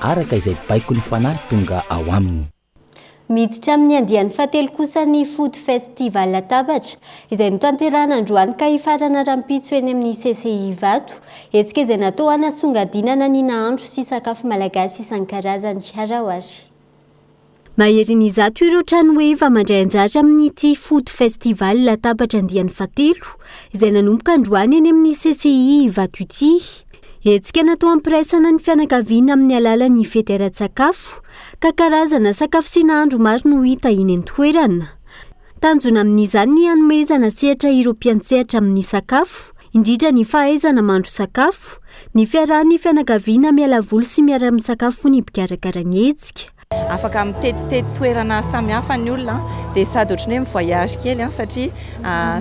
araka izay baiko ny fanahy tonga ao aminy. Miditra amin'ny andiany fahatelo kosa ny food festival latabatra izay notanterahana androany ka hifarana rampitso eny amin'ny CCI Vato. Hetsika izay natao hanasongadinana ny nahandro sy sakafo malagasy isan-karazany. Arahoary. Mahery zato ireo trano hoe efa mandray anjara amin'ity food festival latabatra andiany fahatelo izay nanomboka androany eny amin'ny CCI Vato ity. Hetsika natao hampiraisana ny fianakaviana amin'ny alalan'ny fetera-tsakafo ka karazana sakafo sy nahandro maro no hita eny an-toerana. Tanjona amin'izany ny hanomezana sehatra ireo mpiantsehatra amin'ny sakafo, indrindra ny fahaizana mahandro sakafo, ny fiarahan'ny fianakaviana miala voly sy miara-misakafo ny mpikarakara ny hetsika, afaka mitetitety toerana samihafa ny olona dia sady ohatrany hoe mivoyage kely satria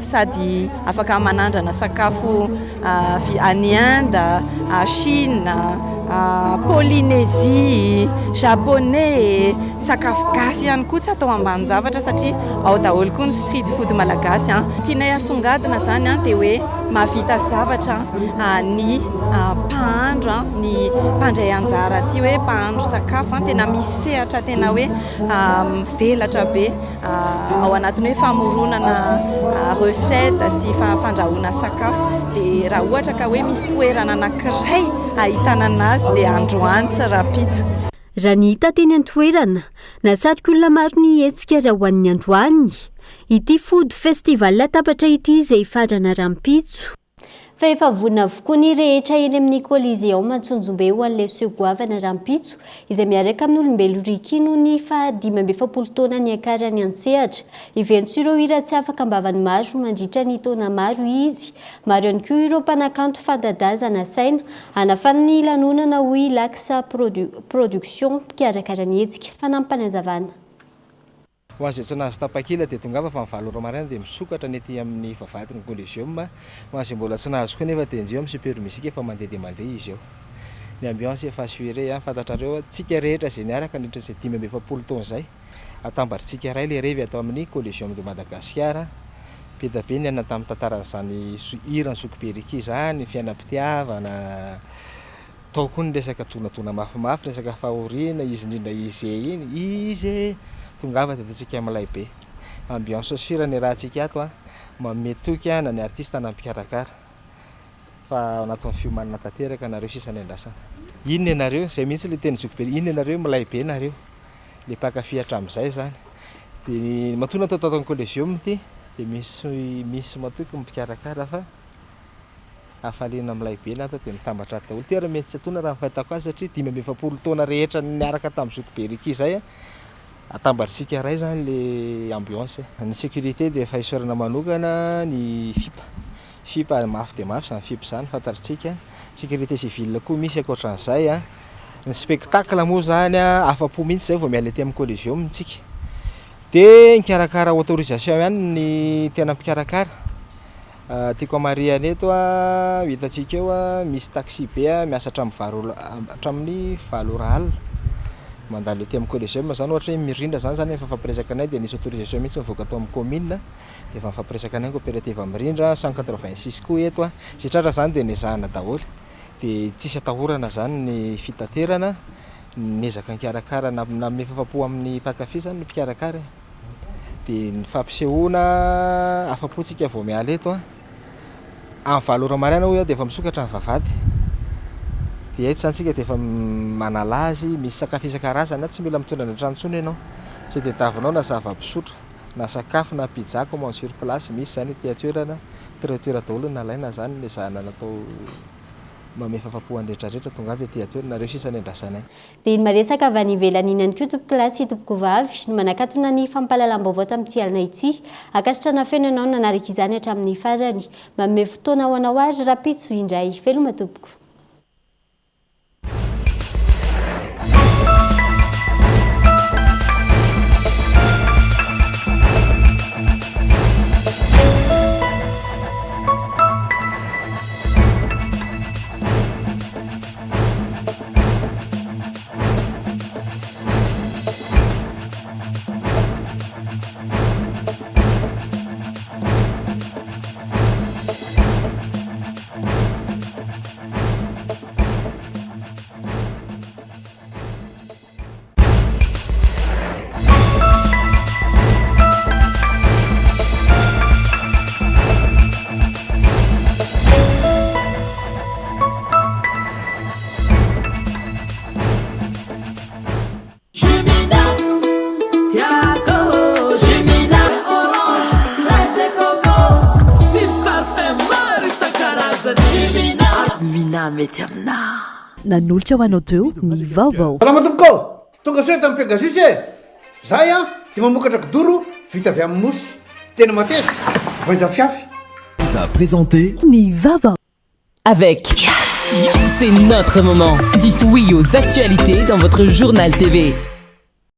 sady afaka manandrana sakafo any Inde, Chine, Polynésie, Japonais, sakafo gasy ihany koa tsy atao ambany zavatra satria ao daholo koa ny street food malagasy. Tianay asongadina zany dia hoe mahavita zavatra ny mpahandro, ny mpandray anjara ty hoe mpahandro sakafo tena misy sehatra tena hoe mivelatra be ao anatiny hoe famoronana recette sy fandrahoana sakafo. Dia raha ohatra ka hoe misy toerana anankiray ahitana anazy dia androany sy rapitso. Raha ny hita teny an-toerana nasatroka olona maro ny hetsika raha ho an'ny androany ity food festival latabatra ity izay fadrana rampitso. Fa efa vonona avokoa ny rehetra eny amin'ny Coliseum Antsonjombe ho an'ilay sehogoavana rampitso izay miaraka amin'ny olombelo rikino ny 520 taona ny akarany an-tsehatra. Iventso ireo hira tsy afaka ambavany maro mandritra ny taona maro izy. Maro ihany koa ireo mpanakanto fantadazana saina hanafana ny lanonana hoy Laksa Production mpikarakara ny hetsika fanampanazavana. Ho an'izay tsy nahazo tapakila dia tongava fa mivalo ora maraina dia misokatra ny ety amin'ny vavahadiny Coliseum. Ho an'izay mbola tsy nahazo koa nefa dia enjeo amin'ny super musique efa mandeha dia mandeha izy eo. Ny ambiance efa assuré fantatrareo tsika rehetra izay niaraka nandritra izay 520 taona izay atambatritsika iray ilay revy atao amin'ny Coliseum de Madagascar. Be da be ny ana tamin'ny tantara izany hira ny sokoperika izany, ny fiainam-pitiavana, tao koa ny resaka tonatona mafimafy, resaka fahoriana, izy indrindra izy iny, izy tongava dia ataontsika milay be. Ambiance assuré raha antsika ato mametoky na ny artiste na mpikarakara. Fa anatin'ny fiomanana tanteraka nareo sisany andrasana. Inona ianareo izay mihitsy ilay teny sokoperika, inona ianareo milay be nareo le mpakafy hatramin'izay zany. Dia matoa natao tato Coliseum ity dia misy matoky mpikarakara fa afaliana milay be natao dia mitambatra daholo. Tena mety tsy atona raha fahitako azy satria 520 taona rehetra niaraka tamin'ny sokoperika izay atambatritsika iray zany le ambiance. Ny sécurité dia efa isorana manokana ny FIPA mafy dia mafy zany FIPA zany fantaritsika. Sécurité civile koa misy ankoatran'izay. Ny spectacle moa zany afa-po mihitsy zay vao miala ety amin'ny Coliseum tsika. Dia nikarakara autorisation ihany ny tena mpikarakara. Tiako amariana eto hitantsika eo misy taxi be miasa hatramin'ny 7 ora alina mandalo ety amin'ny Coliseum zany ohatra hoe mirindra zany efa fampiresaka anay dia nisy autorisation mihitsy mivoaka atao amin'ny commune dia efa fampiresaka anay coopérative mirindra 186 koa eto zay tratra zany dia nezahana daholo dia tsisy atahorana zany ny fitaterana nezaka nikarakara na amin'ny fahapo amin'ny mpakafy zany ny mpikarakara dia ny fampisehoana afapotsika vao miala eto amin'ny 7 ora maraina dia efa misokatra ny vavady. Dia eto santsika dia efa manalazy misy sakafo isan-karazany tsy mila mitondra ny tranontsony ianao tsy dia tavinao na zava-pisotro na sakafo na pizza commande sur place misy zany teatoerana traiteur daholo nalaina zany le zahana natao mame fahafapoany rehetrarehetra tonga avy teatoerana nareo sisany andrasanay. Dia ny maresaka avy any ivelany iny ihany koa tompoko lasy tompoko vavy no manakatona ny fampahalalam-baovao tamin'ity alina ity akasitrana feno ianao nanaraka izany hatramin'ny farany manome fotoana ho anao azy rapitso indray veloma tompoko. Mety amina nanolotra ho anao teo ny vaovao. Salama tompoko, tonga soa tamin'ny Pegasus zay dia mamokatra kidoro vita avy amin'ny mosy tena mateza voanja fiafy. Vous a présenté ny vaovao avec c'est notre moment. Dites oui aux actualités dans votre journal TV.